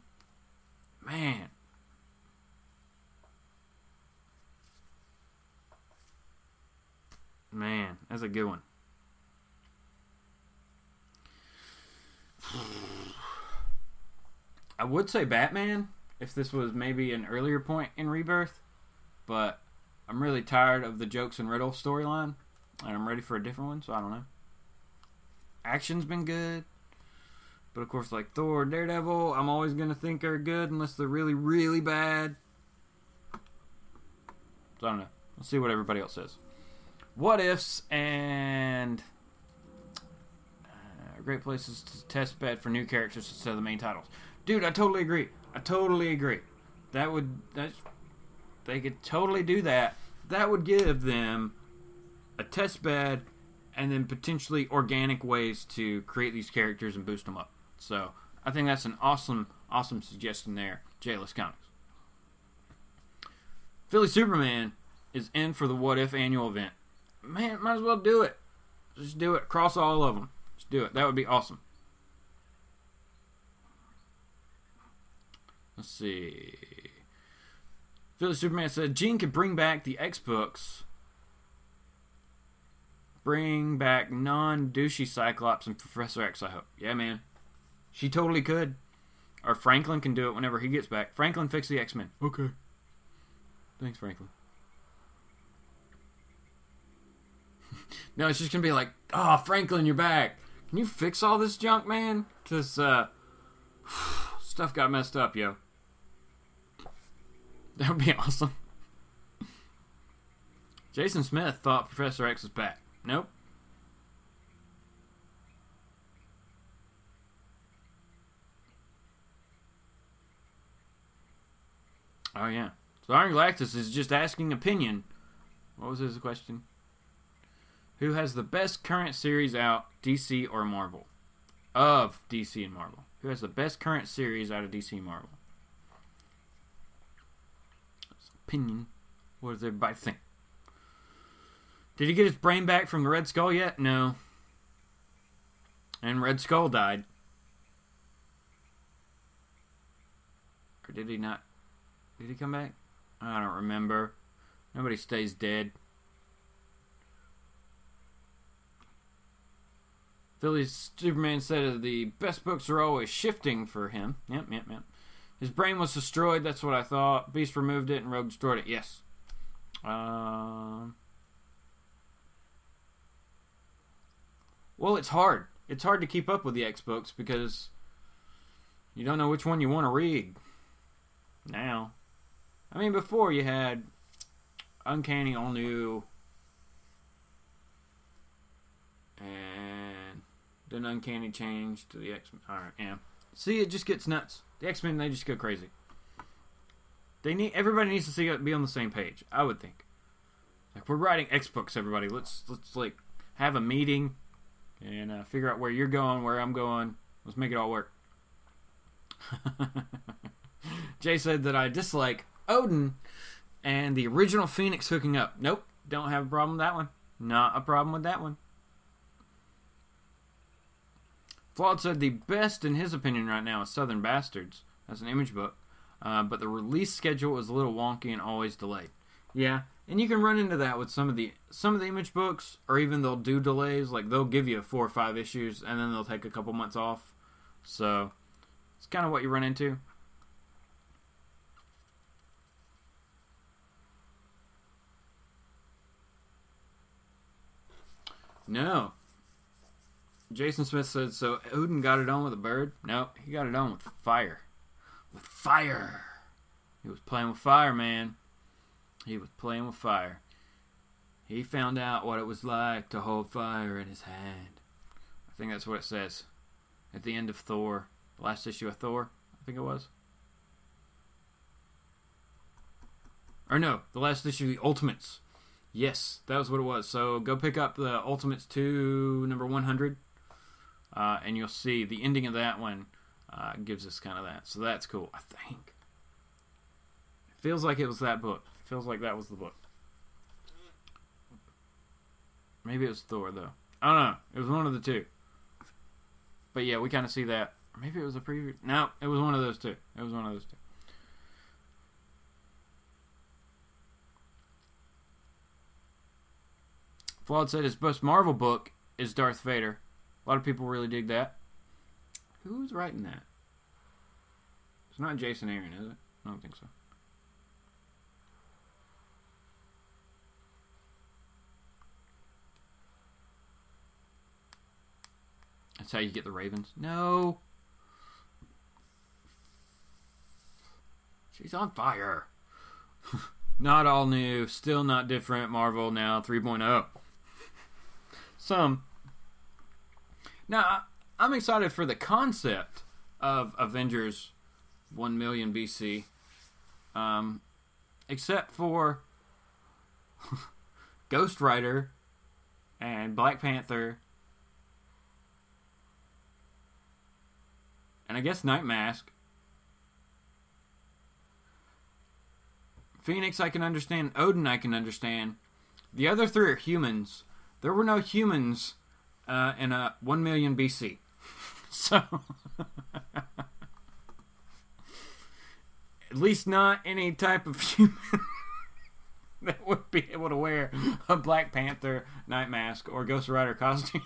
that's a good one. I would say Batman if this was maybe an earlier point in Rebirth, but I'm really tired of the jokes and riddle storyline, and I'm ready for a different one, so I don't know. Action's been good, but of course, like Thor, Daredevil, I'm always going to think are good unless they're really, really bad. So I don't know. Let's see what everybody else says. What ifs and great places to test bed for new characters instead of the main titles. Dude, I totally agree. They could totally do that. That would give them a test bed and then potentially organic ways to create these characters and boost them up. So I think that's an awesome suggestion there. J-List Comics. Philly Superman is in for the What If annual event. Man, might as well do it. Just do it. Cross all of them. Just do it. That would be awesome. Let's see. Philly Superman said, Gene could bring back the X-Books. Bring back non-douchey Cyclops and Professor X, I hope. Yeah, man. She totally could. Or Franklin can do it whenever he gets back. Franklin, fix the X-Men. Okay. Thanks, Franklin. No, it's just going to be like, oh, Franklin, you're back. Can you fix all this junk, man? Because stuff got messed up, yo. That would be awesome. Jason Smith thought Professor X was back. Nope. Oh, yeah. So Iron Galactus is just asking opinion. What was his question? Who has the best current series out, DC or Marvel? Of DC and Marvel. Who has the best current series out of DC and Marvel? That's opinion. What does everybody think? Did he get his brain back from the Red Skull yet? No. And Red Skull died. Or did he not? Did he come back? I don't remember. Nobody stays dead. Philly's Superman said the best books are always shifting for him. Yep. His brain was destroyed. That's what I thought. Beast removed it and Rogue destroyed it. Yes. Well, it's hard. It's hard to keep up with the X books because you don't know which one you want to read. Now. I mean, before you had Uncanny All New and then Uncanny changed to the X-Men. Alright, yeah. See, it just gets nuts. The X-Men, they just go crazy. Everybody needs to be on the same page, I would think. Like, we're writing X books, everybody. Let's like have a meeting and figure out where you're going, where I'm going. Let's make it all work. Jay said that I dislike Odin and the original Phoenix hooking up. Nope, don't have a problem with that one. Not a problem with that one. Flawed said the best in his opinion right now is Southern Bastards. That's an Image book. but the release schedule was a little wonky and always delayed. Yeah, and you can run into that with some of the image books, or even they'll do delays. Like they'll give you 4 or 5 issues, and then they'll take a couple months off. So it's kind of what you run into. No. Jason Smith said, so Odin got it on with a bird? No, he got it on with fire. With fire. He was playing with fire, man. He was playing with fire. He found out what it was like to hold fire in his hand. I think that's what it says at the end of Thor. The last issue of Thor, I think it was. Or no, the last issue of the Ultimates. Yes, that was what it was. So go pick up the Ultimates 2, number 100. And you'll see the ending of that one gives us kind of that. So that's cool, I think. It feels like it was that book. It feels like that was the book. Maybe it was Thor, though. I don't know. It was one of the two. But yeah, we kind of see that. Maybe it was a preview. No, it was one of those two. It was one of those two. Flawed said his best Marvel book is Darth Vader. A lot of people really dig that. Who's writing that? It's not Jason Aaron, is it? I don't think so. That's how you get the Ravens. No. She's on fire. Not all new. Still not different. Marvel now 3.0. Some. Now, I'm excited for the concept of Avengers 1 million BC. Except for Ghost Rider and Black Panther. And I guess Night Mask. Phoenix I can understand. Odin I can understand. The other 3 are humans. There were no humans in 1 million BC. So, at least not any type of human that would be able to wear a Black Panther Night Mask or Ghost Rider costume.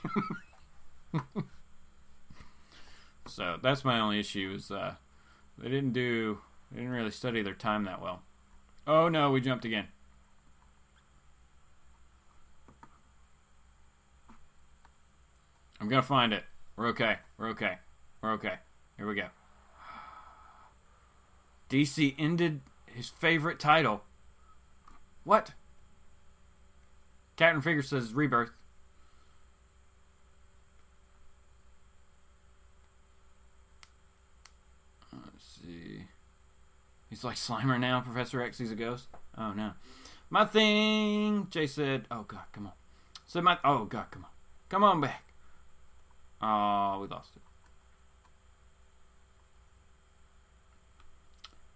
So that's my only issue is they didn't really study their time that well. Oh no, we jumped again. I'm gonna find it. We're okay. We're okay. We're okay. Here we go. DC ended his favorite title. What? Captain Figure says Rebirth. Let's see. He's like Slimer now. Professor X, he's a ghost. Oh no. My thing. Jay said, oh god, come on. Said my. Oh god, come on. Come on back. Oh, we lost it.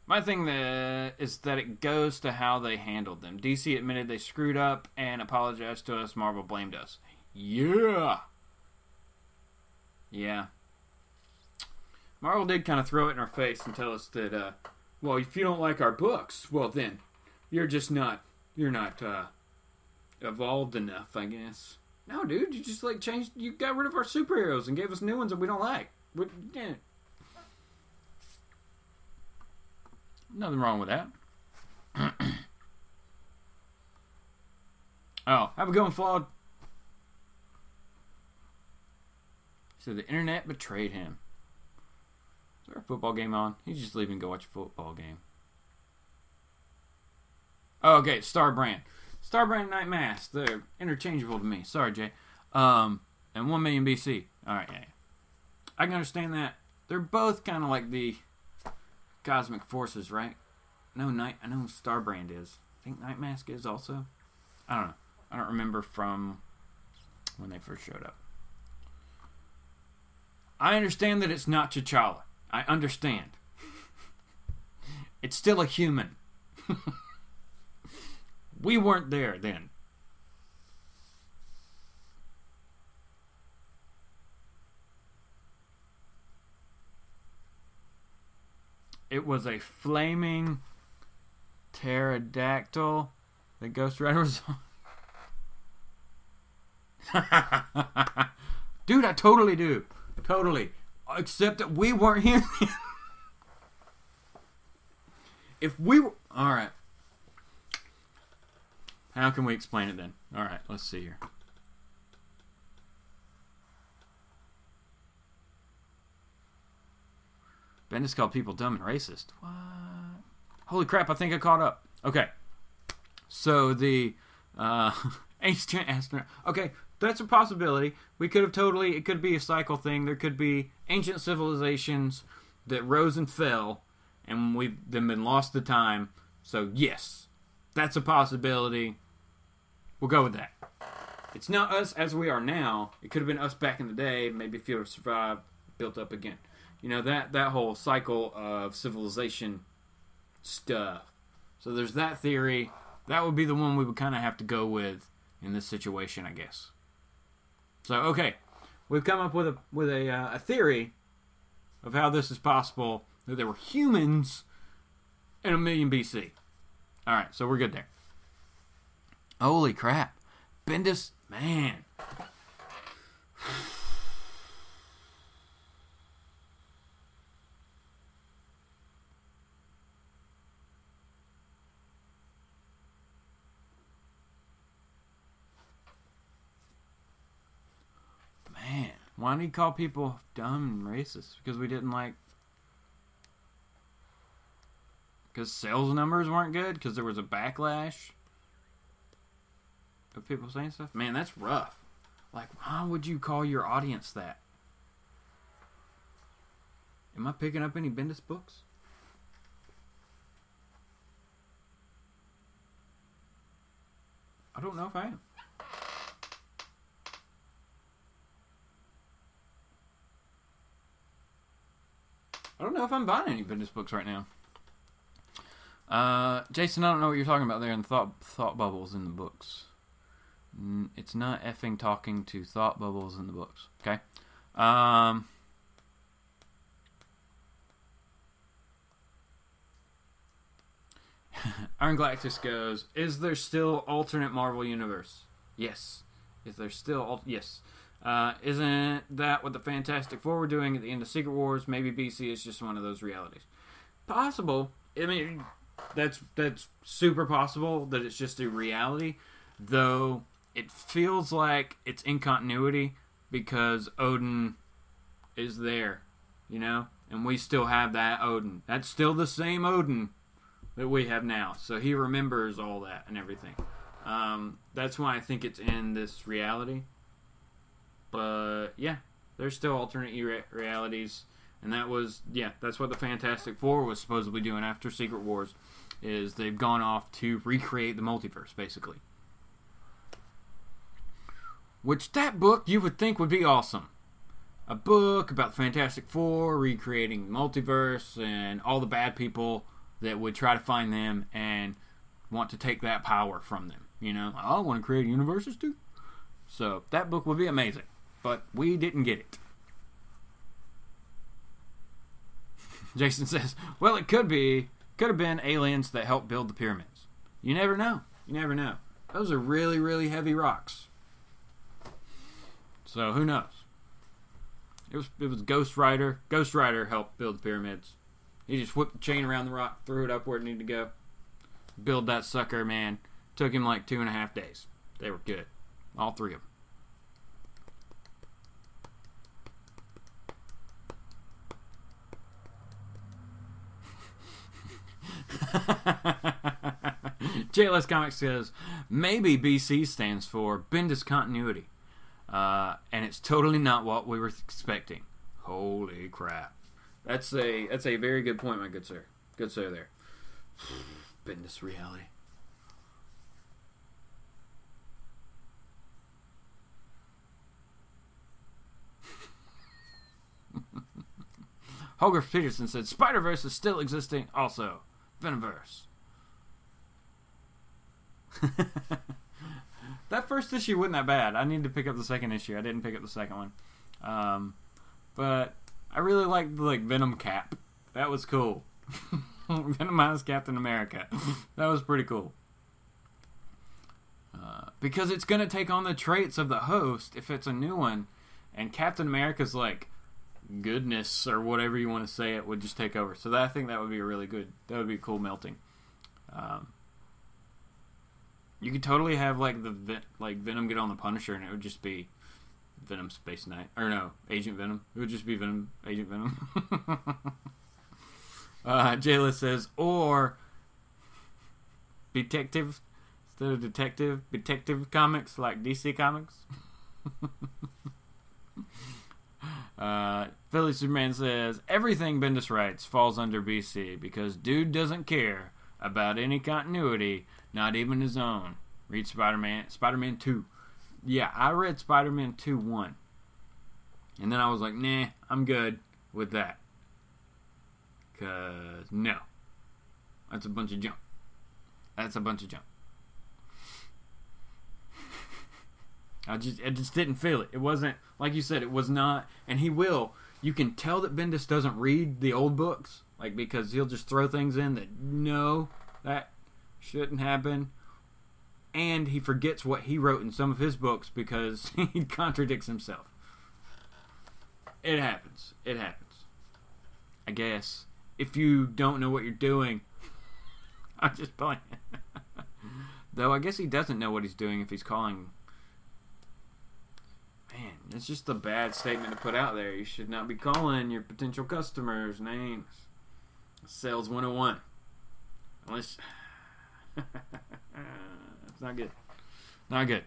My thing is that it goes to how they handled them. DC admitted they screwed up and apologized to us. Marvel blamed us. Yeah. Yeah. Marvel did kind of throw it in our face and tell us that, well, if you don't like our books, well then, you're not evolved enough, I guess. No, dude, you just you got rid of our superheroes and gave us new ones that we don't like. Yeah. Nothing wrong with that. Oh, have a good one, Flawed. So the internet betrayed him. Is there a football game on? He's just leaving to go watch a football game. Oh, okay, Star Brand. Star Brand Night Mask. They're interchangeable to me. Sorry, Jay. And 1 million BC. Alright, yeah. I can understand that. They're both kind of like the cosmic forces, right? I know Star Brand is. I think Night Mask is also. I don't know. I don't remember from when they first showed up. I understand that it's not T'Challa. I understand. It's still a human. We weren't there then. it was a flaming pterodactyl that Ghost Rider was on. Dude, I totally do. Totally. Except that we weren't here. If we were... Alright. How can we explain it then? Alright, let's see here. Bendis called people dumb and racist. What? Holy crap, I think I caught up. Okay. So the ancient astronaut. Okay, that's a possibility. We could have totally... It could be a cycle thing. There could be ancient civilizations that rose and fell, and we've then been lost to time. So, yes. That's a possibility. We'll go with that. It's not us as we are now. It could have been us back in the day. Maybe if you survived, built up again. You know, that whole cycle of civilization stuff. So there's that theory. That would be the one we would kind of have to go with in this situation, I guess. So, okay. We've come up with a theory of how this is possible. That there were humans in 1,000,000 BC. Alright, so we're good there. Holy crap. Bendis, man. Man, why did he call people dumb and racist? Because we didn't like... Because sales numbers weren't good? Because there was a backlash of people saying stuff? Man, that's rough. Like, why would you call your audience that? Am I picking up any Bendis books? I don't know if I am. I don't know if I'm buying any Bendis books right now. Jason, I don't know what you're talking about there in thought bubbles in the books. It's not effing talking to thought bubbles in the books. Okay? Iron Galactus goes, is there still alternate Marvel Universe? Yes. Is there still... Yes. Isn't that what the Fantastic Four were doing at the end of Secret Wars? Maybe BC is just one of those realities. Possible. I mean... That's super possible that it's just a reality, though it feels like it's in continuity because Odin is there, you know? And we still have that Odin. That's still the same Odin that we have now. So he remembers all that and everything. That's why I think it's in this reality. But, yeah, there's still alternate realities. And that was, yeah, that's what the Fantastic Four was supposedly doing after Secret Wars, is they've gone off to recreate the multiverse, basically. Which, that book you would think would be awesome. A book about the Fantastic Four recreating the multiverse and all the bad people that would try to find them and want to take that power from them. You know, I want to create universes too. So, that book would be amazing. But we didn't get it. Jason says, well, it could have been aliens that helped build the pyramids. You never know. You never know. Those are really, really heavy rocks. So, who knows? It was Ghost Rider. Ghost Rider helped build the pyramids. He just whipped the chain around the rock, threw it up where it needed to go. Build that sucker, man. Took him like 2.5 days. They were good. All three of them. JLS Comics says, maybe BC stands for Bendis Continuity. And it's totally not what we were expecting. Holy crap. That's a very good point, my good sir. Good sir there. Bendis reality. Holger Peterson said, Spider-Verse is still existing also. Venomverse. That first issue wasn't that bad. I need to pick up the second issue. I didn't pick up the second one. But I really liked the Venom cap. That was cool. Venomized Captain America. That was pretty cool. Because it's going to take on the traits of the host if it's a new one. And Captain America's like goodness or whatever you want to say it would just take over. So I think that would be a really good, that would be a cool melting. You could totally have like Venom get on the Punisher and it would just be Venom Space Knight. Or no, Agent Venom. It would just be Venom, Agent Venom. Jayla says, or detective instead of detective comics like DC Comics. Philly Superman says, everything Bendis writes falls under BC because dude doesn't care about any continuity, not even his own. Read Spider-Man 2. Yeah, I read Spider-Man 2 1. And then I was like, nah, I'm good with that. Because, no. That's a bunch of junk. That's a bunch of junk. I just didn't feel it. It wasn't, like you said, it was not, and he will. You can tell that Bendis doesn't read the old books, like, because he'll just throw things in that, no, that shouldn't happen. And he forgets what he wrote in some of his books because he contradicts himself. It happens. It happens. I guess. If you don't know what you're doing, I'm just playing. Though I guess he doesn't know what he's doing if he's calling. Man, it's just a bad statement to put out there. You should not be calling your potential customers names. Sales 101. Unless. It's not good. Not good.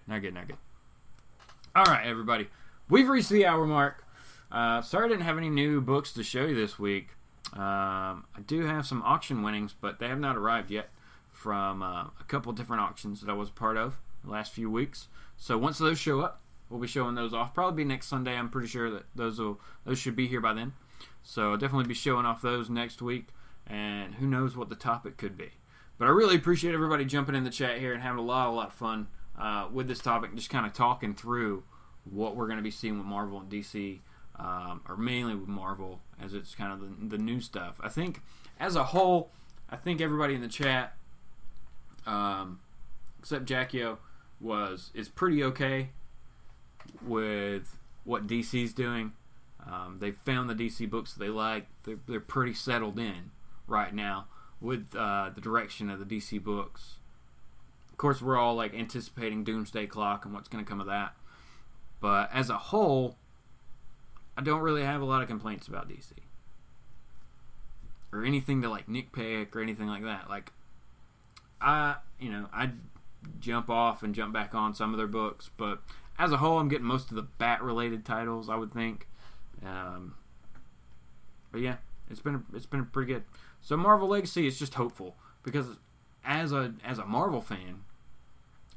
Alright, everybody. We've reached the hour mark. Sorry I didn't have any new books to show you this week. I do have some auction winnings, but they have not arrived yet from a couple different auctions that I was part of the last few weeks. So once those show up, we'll be showing those off. Probably next Sunday. I'm pretty sure that those should be here by then. So I'll definitely be showing off those next week. And who knows what the topic could be. But I really appreciate everybody jumping in the chat here and having a lot of fun with this topic. Just kind of talking through what we're going to be seeing with Marvel and DC. Or mainly with Marvel, as it's kind of the new stuff. I think, as a whole, I think everybody in the chat, except Jackio, is pretty okay with what DC's doing. They've found the DC books that they like. They're pretty settled in right now with the direction of the DC books. Of course, we're all like anticipating Doomsday Clock and what's going to come of that. But as a whole, I don't really have a lot of complaints about DC. Or anything to like nitpick or anything like that. Like, I jump off and jump back on some of their books, but as a whole, I'm getting most of the Bat-related titles, I would think. But yeah, it's been pretty good. So Marvel Legacy is just hopeful because as a Marvel fan,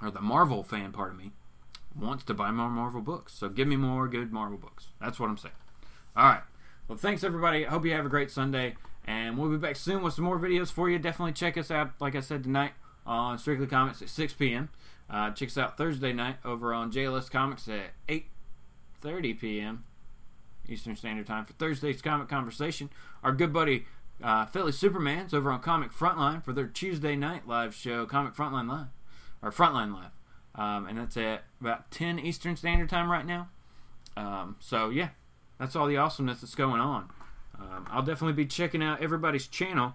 or the Marvel fan part of me, wants to buy more Marvel books. So give me more good Marvel books. That's what I'm saying. All right. Well, thanks everybody. I hope you have a great Sunday, and we'll be back soon with some more videos for you. Definitely check us out, like I said, tonight on Strictly Comics at 6 p.m. Check us out Thursday night over on JLS Comics at 8:30 p.m. Eastern Standard Time for Thursday's Comic Conversation. Our good buddy Philly Superman's over on Comic Frontline for their Tuesday night live show, Comic Frontline Live, or Frontline Live. And that's at about 10 Eastern Standard Time right now. So yeah, that's all the awesomeness that's going on. I'll definitely be checking out everybody's channel.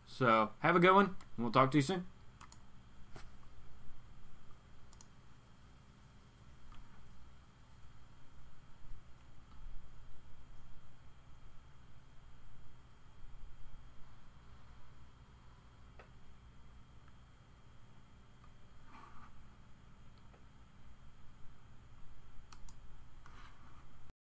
So have a good one, and we'll talk to you soon.